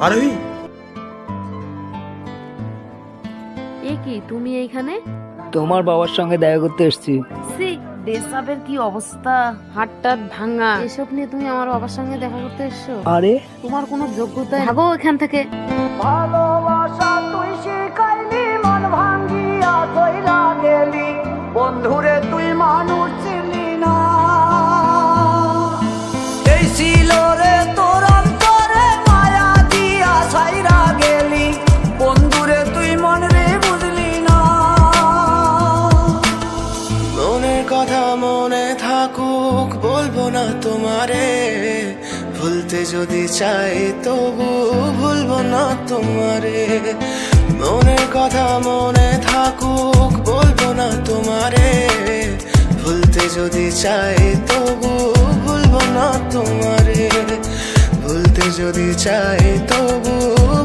আরোহী, এ কি তুমি এইখানে? তোমার বাবার সঙ্গে দেখা করতে এসেছি। সি দেশাবের কি অবস্থা, হাতটা ভাঙা, এসব নিয়ে তুমি আমার বাবার সঙ্গে দেখা করতে এসছো? আরে তোমার কোনো যোগ্যতা ভাগো এখান থেকে। ভালোবাসা তুই শিখাইলি, মন ভাঙ্গিয়া কইরা গেলি, বন্ধুরে তুই মানুষ ছিলি না। এই ছিল রে তোর অন্তরে মায়া দিয়া ছাইরা গেলি, বন্ধুরে তুই মন রে বুঝলি না। মনের কথা মনে থাকুক, বলবো না তোমারে, ভুলতে যদি চাই তবু ভুলবো না তোমারে। মনের কথা মনে থাকুক, বলবো না তোমারে, ভুলতে যদি চাই তবু ভুলবো না তোমারে। ভুলতে যদি চাই তবু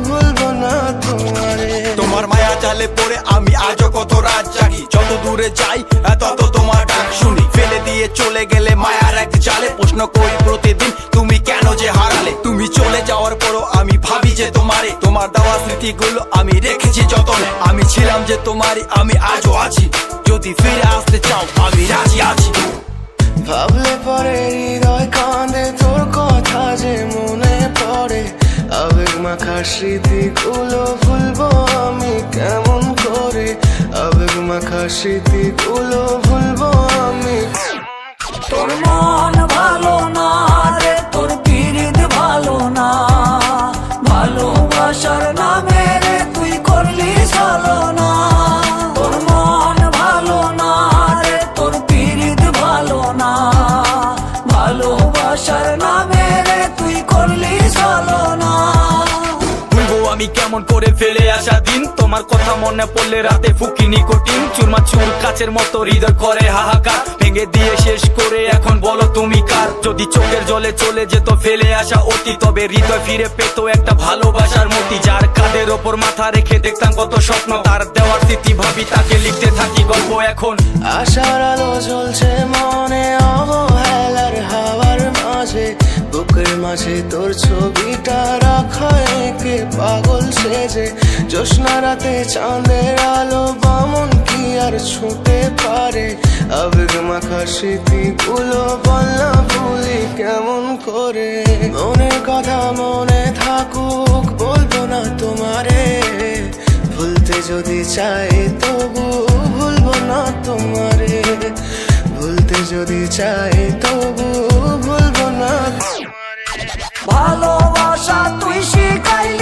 ভুলবো না তোমারে। তোমার মায়া জালে পড়ে আমি আজও কত রাত জাগি, যত দূরে যাই তত তোমার ডাক শুনি। ফেলে দিয়ে চলে গেলে মায়ার এক জালে, প্রশ্ন করি প্রতিদিন তুমি কেন যে হারালে। তুমি চলে যাওয়ার পরও আমি ভাবি যে তোমারে, তোমার দেওয়া স্মৃতিগুলো আমি রেখেছি যতনে। আমি ছিলাম যে তোমারই, আমি আজও আছি, যদি ফিরে আসতে চাও আমি রাজি আছি। ভাবলে পরে হৃদয় কাঁদে, তোর কথা যে মনে পড়ে, আবেগ মাখা স্মৃতিগুলো ভুলবো আমি কেমন করে। আবেগ মাখা স্মৃতিগুলো ভুলবো আমি। তোর মন ভালো না রে, তোর পিরিত ভালো না, ভালোবাসার নামে রে তুই করলি ছলনা। তোর মন ভালো না রে, তোর পিরিত ভালো না, ভালোবাসার নামে রে তুই করলি ছলনা। ভুলবো আমি কেমন করে ফেলে আসা দিন, তোমার কথা মনে পড়লে রাতে ফুকি নিকোটিন। চুরমা চুর কাচের মতো হৃদয় করে হাহাকার, ভেঙে দিয়ে শেষ করে এখন বলো তুমি কার। যদি চোখের জলে চলে যেত ফেলে আসা অতি, তবে হৃদয় ফিরে পেত একটা ভালোবাসার মতি। যার কাঁধের ওপর মাথা রেখে দেখতাম কত স্বপ্ন, তার দেওয়ার স্মৃতি ভাবি তাকে লিখতে থাকি গল্প এখন। আশার আলো জ্বলছে মনে অবহেলার হাওয়ার মাঝে, বুকের মাঝে তোর ছবিটা রাখা একে পাগল সেজে। জ্যোৎস্না রাতে চাঁদের আলো বামন কি আর ছুঁতে পারে, আবেগ মাখা স্মৃতিগুলো বলনা ভুলি কেমন করে। মনের কথা মনে থাকুক, বলবো না তোমারে, ভুলতে যদি চাই তবু ভুলবো না তোমারে। ভুলতে যদি চাই তবু ভুলবো না তোমারে। ভালোবাসা তুই শিখাইলি,